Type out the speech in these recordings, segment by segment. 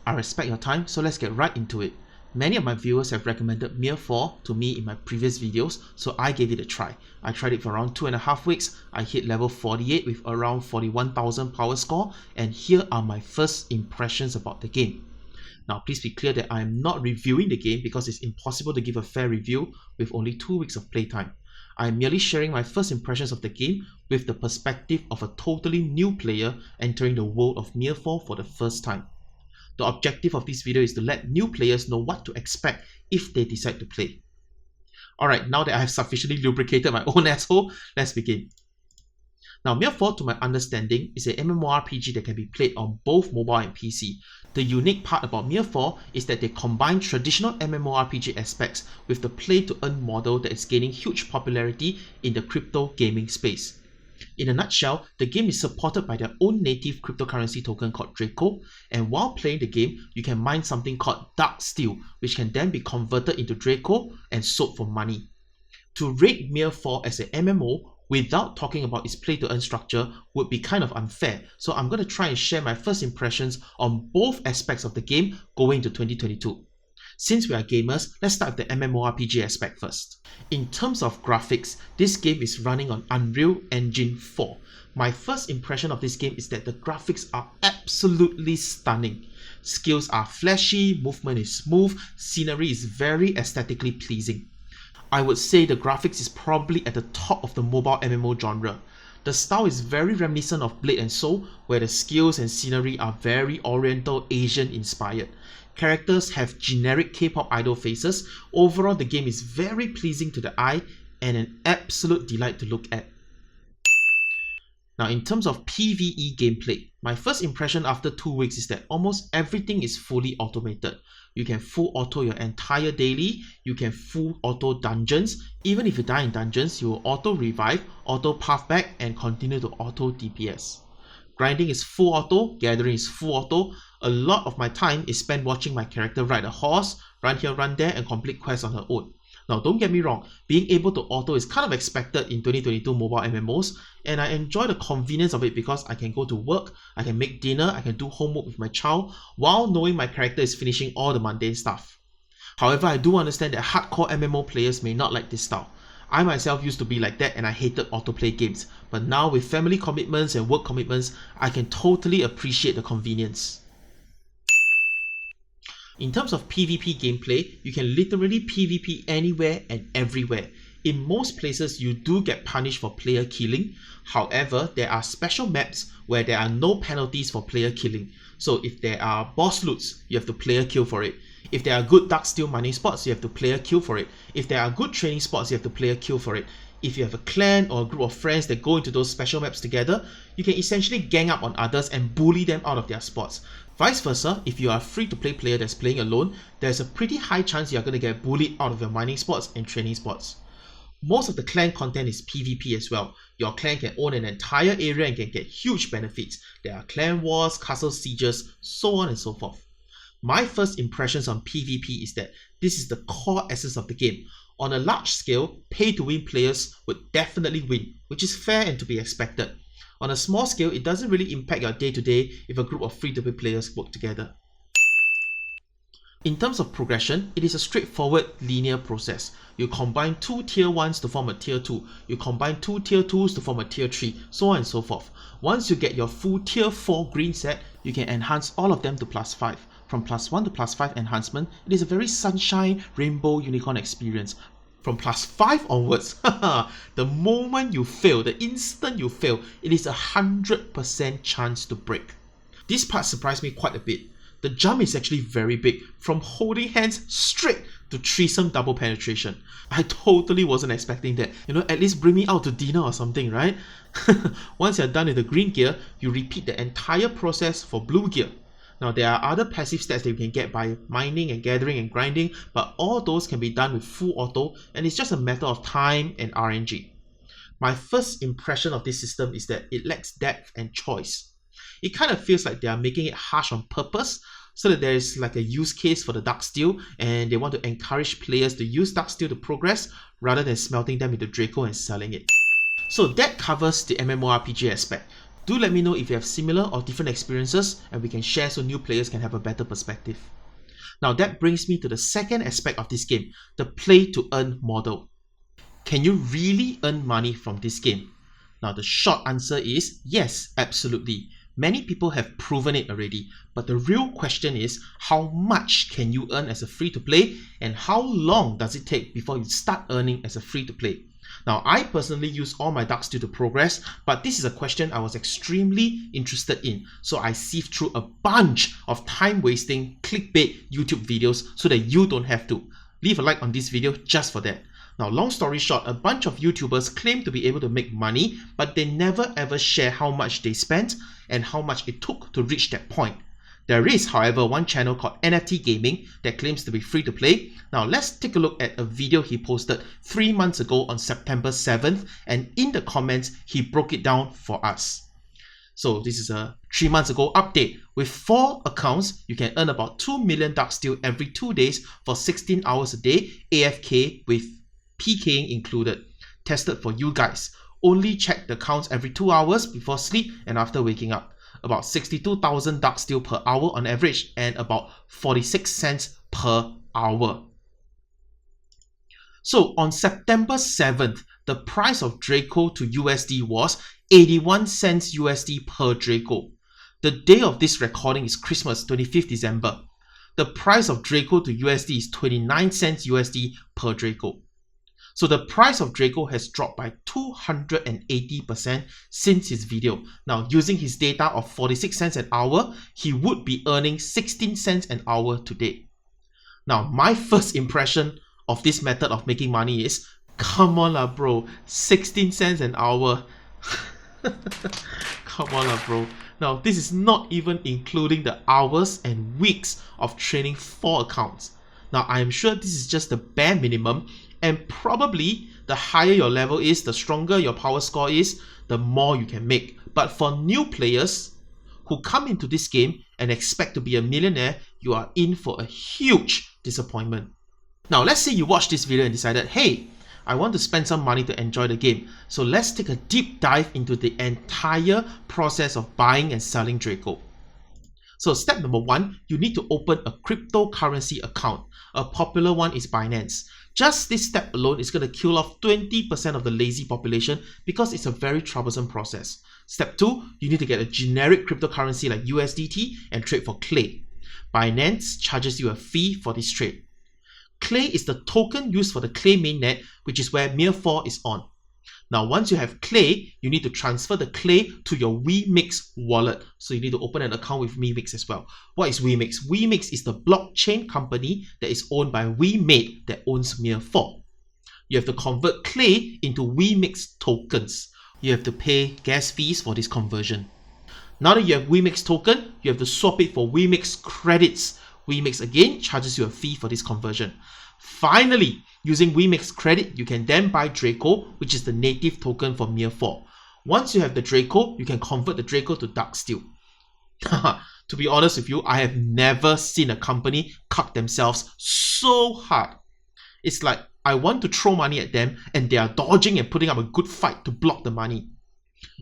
I respect your time, so let's get right into it. Many of my viewers have recommended MIR4 to me in my previous videos, so I gave it a try. I tried it for around 2.5 weeks, I hit level 48 with around 41,000 power score, and here are my first impressions about the game. Now please be clear that I am not reviewing the game because it's impossible to give a fair review with only 2 weeks of playtime. I am merely sharing my first impressions of the game with the perspective of a totally new player entering the world of MIR4 for the first time. The objective of this video is to let new players know what to expect if they decide to play. Alright, now that I have sufficiently lubricated my own asshole, let's begin. Now, MIR4, to my understanding, is a MMORPG that can be played on both mobile and PC. The unique part about MIR4 is that they combine traditional MMORPG aspects with the play-to-earn model that is gaining huge popularity in the crypto gaming space. In a nutshell, the game is supported by their own native cryptocurrency token called Draco, and while playing the game, you can mine something called Darksteel, which can then be converted into Draco and sold for money. To rate MIR4 as an MMO without talking about its play-to-earn structure would be kind of unfair, so I'm going to try and share my first impressions on both aspects of the game going into 2022. Since we are gamers, let's start with the MMORPG aspect first. In terms of graphics, this game is running on Unreal Engine 4. My first impression of this game is that the graphics are absolutely stunning. Skills are flashy, movement is smooth, scenery is very aesthetically pleasing. I would say the graphics is probably at the top of the mobile MMO genre. The style is very reminiscent of Blade and Soul, where the skills and scenery are very Oriental Asian inspired. Characters have generic K-pop idol faces. Overall, the game is very pleasing to the eye and an absolute delight to look at. Now, in terms of PvE gameplay, my first impression after 2 weeks is that almost everything is fully automated. You can full auto your entire daily, you can full auto dungeons. Even if you die in dungeons, you will auto revive, auto path back, and continue to auto DPS. Grinding is full auto, gathering is full auto. A lot of my time is spent watching my character ride a horse, run here, run there, and complete quests on her own. Now, don't get me wrong, being able to auto is kind of expected in 2022 mobile MMOs, and I enjoy the convenience of it because I can go to work, I can make dinner, I can do homework with my child, while knowing my character is finishing all the mundane stuff. However, I do understand that hardcore MMO players may not like this style. I myself used to be like that and I hated autoplay games, but now with family commitments and work commitments, I can totally appreciate the convenience. In terms of PvP gameplay, you can literally PvP anywhere and everywhere. In most places, you do get punished for player killing. However, there are special maps where there are no penalties for player killing. So if there are boss loots, you have to player kill for it. If there are good Darksteel mining spots, you have to player kill for it. If there are good training spots, you have to player kill for it. If you have a clan or a group of friends that go into those special maps together, you can essentially gang up on others and bully them out of their spots. Vice versa, if you are a free-to-play player that's playing alone, there's a pretty high chance you're going to get bullied out of your mining spots and training spots. Most of the clan content is PvP as well. Your clan can own an entire area and can get huge benefits. There are clan wars, castle sieges, so on and so forth. My first impressions on PvP is that this is the core essence of the game. On a large scale, pay-to-win players would definitely win, which is fair and to be expected. On a small scale, it doesn't really impact your day-to-day if a group of free-to-play players work together. In terms of progression, it is a straightforward linear process. You combine 2 tier 1s to form a tier 2, you combine 2 tier 2s to form a tier 3, so on and so forth. Once you get your full tier 4 green set, you can enhance all of them to +5. From +1 to +5 enhancement, it is a very sunshine, rainbow, unicorn experience. From +5 onwards, the moment you fail, the instant you fail, it is 100% chance to break. This part surprised me quite a bit. The jump is actually very big, from holding hands straight to threesome double penetration. I totally wasn't expecting that. At least bring me out to dinner or something, right? Once you're done with the green gear, you repeat the entire process for blue gear. Now, there are other passive stats that you can get by mining and gathering and grinding, but all those can be done with full auto, and it's just a matter of time and RNG. My first impression of this system is that it lacks depth and choice. It kind of feels like they are making it harsh on purpose, so that there is like a use case for the Darksteel, and they want to encourage players to use Darksteel to progress, rather than smelting them into Draco and selling it. So that covers the MMORPG aspect. Do let me know if you have similar or different experiences and we can share so new players can have a better perspective. Now that brings me to the second aspect of this game, the play to earn model. Can you really earn money from this game? Now the short answer is yes, absolutely. Many people have proven it already, but the real question is how much can you earn as a free-to-play and how long does it take before you start earning as a free-to-play? Now I personally use all my Darksteel to progress, but this is a question I was extremely interested in, so I sieved through a bunch of time-wasting clickbait YouTube videos so that you don't have to. Leave a like on this video just for that. Now, long story short, a bunch of YouTubers claim to be able to make money, but they never ever share how much they spent and how much it took to reach that point. There is, however, one channel called NFT Gaming that claims to be free to play. Now, let's take a look at a video he posted 3 months ago on September 7th, and in the comments, he broke it down for us. So this is a 3 months ago update. With 4 accounts, you can earn about 2 million Darksteel every 2 days for 16 hours a day, AFK with PKing included. Tested for you guys. Only check the counts every 2 hours before sleep and after waking up. About 62,000 Darksteel per hour on average and about 46 cents per hour. So on September 7th, the price of Draco to USD was 81 cents USD per Draco. The day of this recording is Christmas, 25th December. The price of Draco to USD is 29 cents USD per Draco. So the price of Draco has dropped by 280% since his video. Now, using his data of 46 cents an hour, he would be earning 16 cents an hour today. Now, my first impression of this method of making money is, come on lah bro, 16 cents an hour. Come on lah bro. Now, this is not even including the hours and weeks of training 4 accounts. Now, I am sure this is just the bare minimum, and probably the higher your level is, the stronger your power score is, the more you can make. But for new players who come into this game and expect to be a millionaire, you are in for a huge disappointment. Now, let's say you watched this video and decided, hey, I want to spend some money to enjoy the game. So let's take a deep dive into the entire process of buying and selling Draco. So step number 1, you need to open a cryptocurrency account. A popular one is Binance. Just this step alone is going to kill off 20% of the lazy population because it's a very troublesome process. Step 2, you need to get a generic cryptocurrency like USDT and trade for Clay. Binance charges you a fee for this trade. Clay is the token used for the Clay mainnet, which is where MIR4 is on. Now, once you have Clay, you need to transfer the Clay to your WeMix wallet. So you need to open an account with WeMix as well. What is WeMix? WeMix is the blockchain company that is owned by WeMade that owns MIR4. You have to convert Clay into WeMix tokens. You have to pay gas fees for this conversion. Now that you have WeMix token, you have to swap it for WeMix credits. WeMix again charges you a fee for this conversion. Finally, using WeMix credit, you can then buy Draco, which is the native token for MIR4. Once you have the Draco, you can convert the Draco to Darksteel. To be honest with you, I have never seen a company cuck themselves so hard. It's like I want to throw money at them and they are dodging and putting up a good fight to block the money.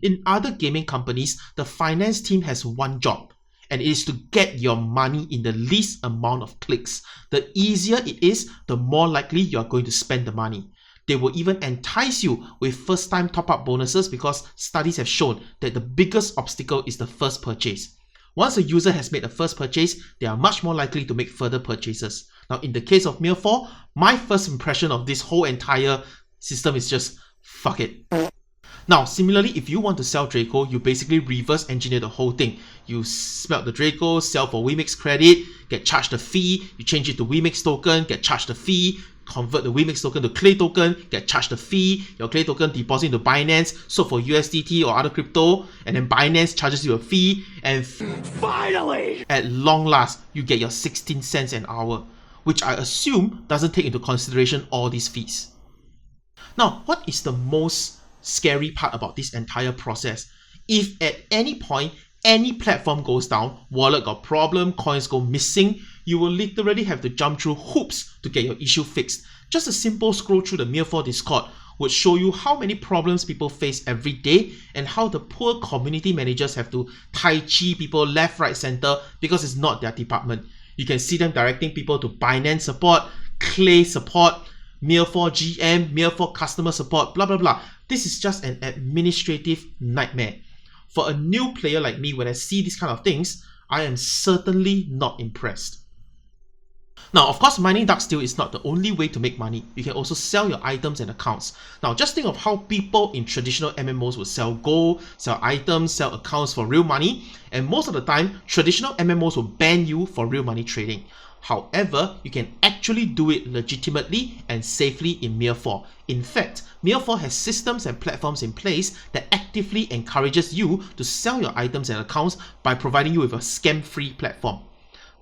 In other gaming companies, the finance team has one job, and it is to get your money in the least amount of clicks. The easier it is, the more likely you are going to spend the money. They will even entice you with first-time top-up bonuses because studies have shown that the biggest obstacle is the first purchase. Once a user has made a first purchase, they are much more likely to make further purchases. Now, in the case of MIR4, my first impression of this whole entire system is just, fuck it. Now, similarly, if you want to sell Draco, you basically reverse engineer the whole thing. You smelt the Draco, sell for WeMix credit, get charged a fee, you change it to WeMix token, get charged a fee, convert the WeMix token to Clay token, get charged a fee, your Clay token deposit into Binance, sold for USDT or other crypto, and then Binance charges you a fee, and finally, at long last, you get your 16 cents an hour, which I assume doesn't take into consideration all these fees. Now, what is the most scary part about this entire process? If at any point any platform goes down, wallet got problem, coins go missing, you will literally have to jump through hoops to get your issue fixed. Just a simple scroll through the MIR4 Discord would show you how many problems people face every day and how the poor community managers have to tai chi people left, right, center because it's not their department. You can see them directing people to Binance support, Clay support, MIR4 GM, MIR4 customer support, blah blah blah. This is just an administrative nightmare. For a new player like me, when I see these kind of things, I am certainly not impressed. Now, of course, mining Darksteel is not the only way to make money. You can also sell your items and accounts. Now, just think of how people in traditional MMOs would sell gold, sell items, sell accounts for real money, and most of the time, traditional MMOs will ban you for real money trading. However, you can actually do it legitimately and safely in MIR4. In fact, MIR4 has systems and platforms in place that actively encourages you to sell your items and accounts by providing you with a scam-free platform.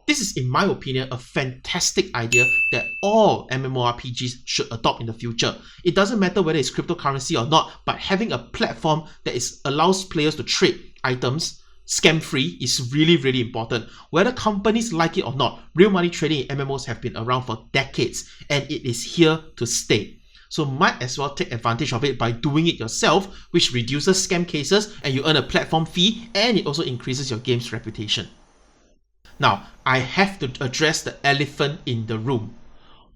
This is, in my opinion, a fantastic idea that all MMORPGs should adopt in the future. It doesn't matter whether it's cryptocurrency or not, but having a platform that allows players to trade items scam-free is really, really important. Whether companies like it or not, real money trading in MMOs have been around for decades, and it is here to stay. So might as well take advantage of it by doing it yourself, which reduces scam cases and you earn a platform fee, and it also increases your game's reputation. Now, I have to address the elephant in the room.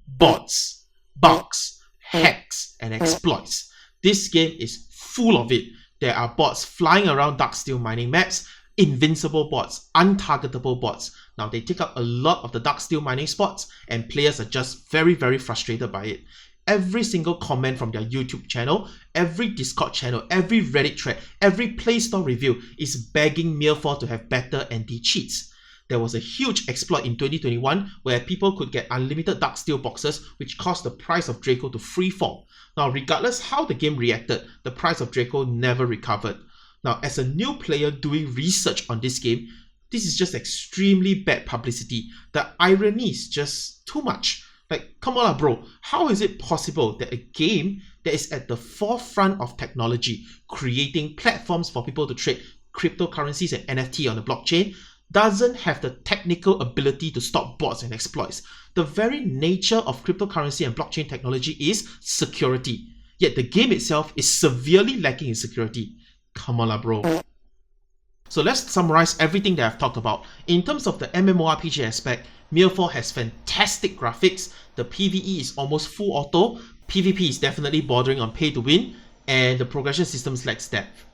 Bots, bugs, hacks, and exploits. This game is full of it. There are bots flying around Darksteel mining maps, invincible bots, untargetable bots. Now, they take up a lot of the Darksteel mining spots, and players are just very, very frustrated by it. Every single comment from their YouTube channel, every Discord channel, every Reddit thread, every Play Store review is begging MIR4 to have better anti-cheats. There was a huge exploit in 2021 where people could get unlimited Darksteel boxes, which caused the price of Draco to free fall. Now, regardless how the game reacted, the price of Draco never recovered. Now, as a new player doing research on this game, this is just extremely bad publicity. The irony is just too much. Like, come on bro, how is it possible that a game that is at the forefront of technology, creating platforms for people to trade cryptocurrencies and NFT on the blockchain, doesn't have the technical ability to stop bots and exploits? The very nature of cryptocurrency and blockchain technology is security. Yet the game itself is severely lacking in security. Come on bro. So let's summarize everything that I've talked about. In terms of the MMORPG aspect, MIR4 has fantastic graphics, the PvE is almost full auto, PvP is definitely bordering on pay to win, and the progression systems lacks depth.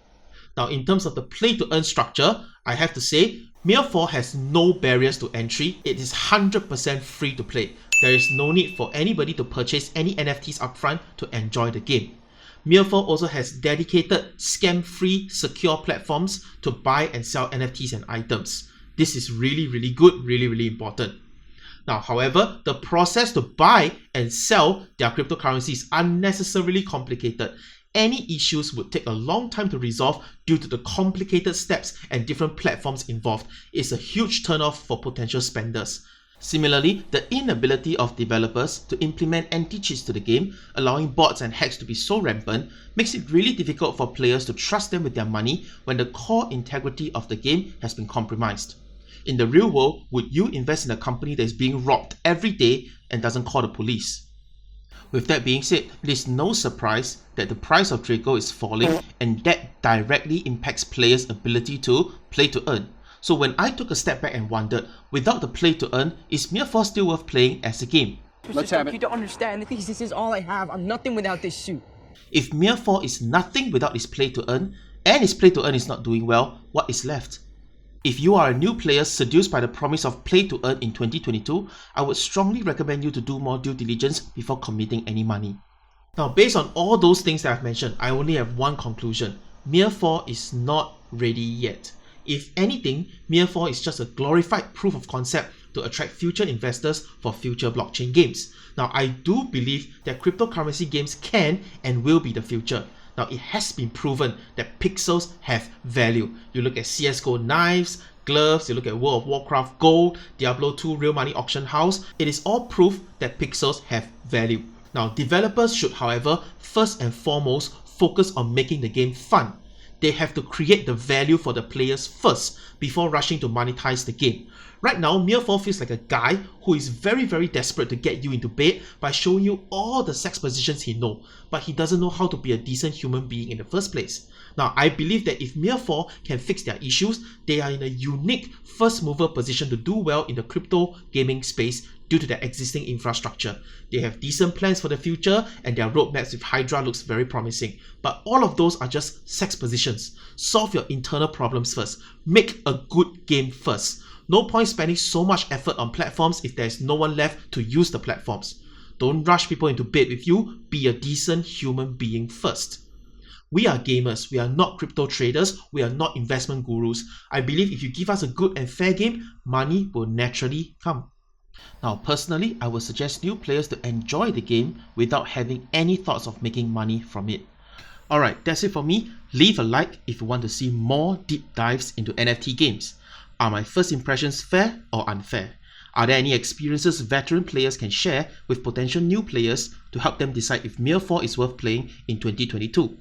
Now, in terms of the play-to-earn structure, I have to say, MIR4 has no barriers to entry. It is 100% free to play. There is no need for anybody to purchase any NFTs upfront to enjoy the game. MIR4 also has dedicated scam-free secure platforms to buy and sell NFTs and items. This is really, really good, really, really important. Now, however, the process to buy and sell their cryptocurrency is unnecessarily complicated. Any issues would take a long time to resolve due to the complicated steps and different platforms involved. It's a huge turnoff for potential spenders. Similarly, the inability of developers to implement anti-cheats to the game, allowing bots and hacks to be so rampant, makes it really difficult for players to trust them with their money when the core integrity of the game has been compromised. In the real world, would you invest in a company that is being robbed every day and doesn't call the police? With that being said, it is no surprise that the price of Draco is falling, and that directly impacts players' ability to play to earn. So when I took a step back and wondered, without the play to earn, is MIR4 still worth playing as a game? Let's have it. You don't understand. The thing is, this is all I have. I'm nothing without this suit. If MIR4 is nothing without its play to earn, and its play to earn is not doing well, what is left? If you are a new player seduced by the promise of play to earn in 2022, I would strongly recommend you to do more due diligence before committing any money. Now, based on all those things that I've mentioned, I only have one conclusion. MIR4 is not ready yet. If anything, MIR4 is just a glorified proof of concept to attract future investors for future blockchain games. Now, I do believe that cryptocurrency games can and will be the future. Now, it has been proven that pixels have value. You look at CSGO knives, gloves, you look at World of Warcraft gold, Diablo 2 real money auction house. It is all proof that pixels have value. Now, developers should, however, first and foremost focus on making the game fun. They have to create the value for the players first before rushing to monetize the game. Right now, MIR4 feels like a guy who is very desperate to get you into bed by showing you all the sex positions he knows, but he doesn't know how to be a decent human being in the first place. Now, I believe that if MIR4 can fix their issues, they are in a unique first mover position to do well in the crypto gaming space due to their existing infrastructure. They have decent plans for the future and their roadmaps with Hydra looks very promising. But all of those are just sex positions. Solve your internal problems first. Make a good game first. No point spending so much effort on platforms if there's no one left to use the platforms. Don't rush people into bed with you. Be a decent human being first. We are gamers, we are not crypto traders, we are not investment gurus. I believe if you give us a good and fair game, money will naturally come. Now personally, I would suggest new players to enjoy the game without having any thoughts of making money from it. Alright, that's it for me. Leave a like if you want to see more deep dives into NFT games. Are my first impressions fair or unfair? Are there any experiences veteran players can share with potential new players to help them decide if MIR4 is worth playing in 2022?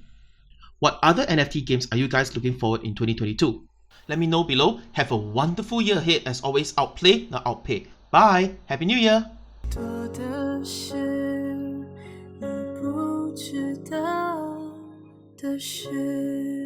What other NFT games are you guys looking forward in 2022? Let me know below. Have a wonderful year ahead. As always, outplay, not outpay. Bye! Happy New Year! 多的是你不知道的事。